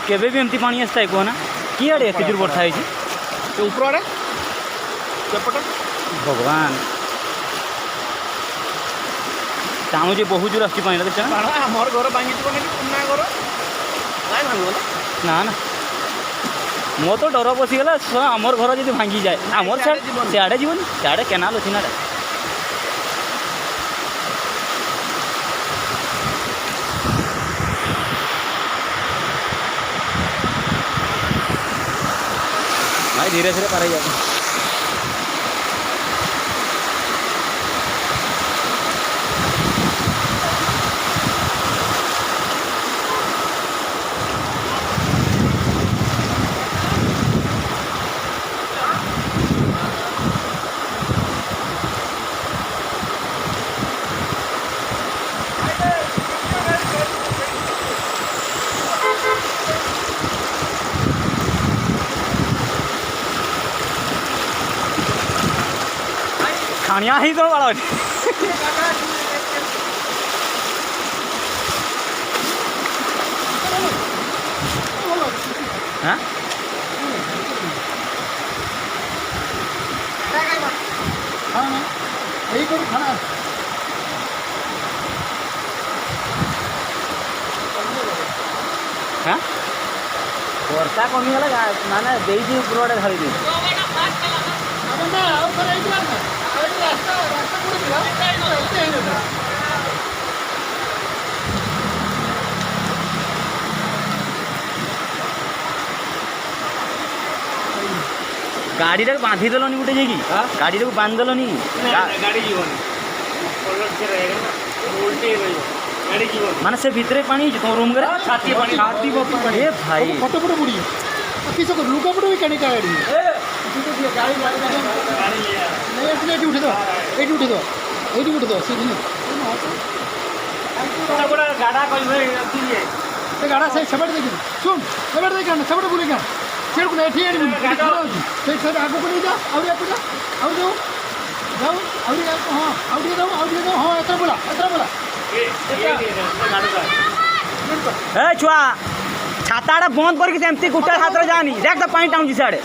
केबे भी एमती पानी आसता है कहो ना कि आड़े एत जोर वर्षा होती ऊपर आड़े सेपटे भगवान टाणुचे बहुत जोर आसुची पानी देखा आमर घर भांगी पुना घर नाई भांग ना ना मो तो डर पशिगला आमर घर जब भांगी जाए आमर सियाड़े जीवन सियाड़े केनाल अच्छी ना भाई धीरे धीरे पार जाए खानिया ही तो वाला हाँ हाँ वर्षा कमिगला माने देई पूरा ढाली दी गाड़ी बांधी देलनी गोटे जाकि गाड़ी बांध देलनी गाड़ी जीवन माने से भितरे पानी तुम रूम करे छाती पानी ए भाई फटो फटो बुड़ी किस को लुका पड़ो भी कणी का गाड़ी नहीं असले एटी उठे दो एटी उठे दो सीधी बड़ा गाड़ा कइबे ए गाड़ा से छबड़ दे सुन छबड़ दे कान छबड़ बुले का सेड़ को एठी एडी से से आगो को नहीं जा और आगो जा और जाओ जाओ और हां और जाओ हां एतरा बोला ए छुआ छाताड़ा बंद करके सेमती गुटा हाथ जानी देख तो पानी टाउन जी साड़े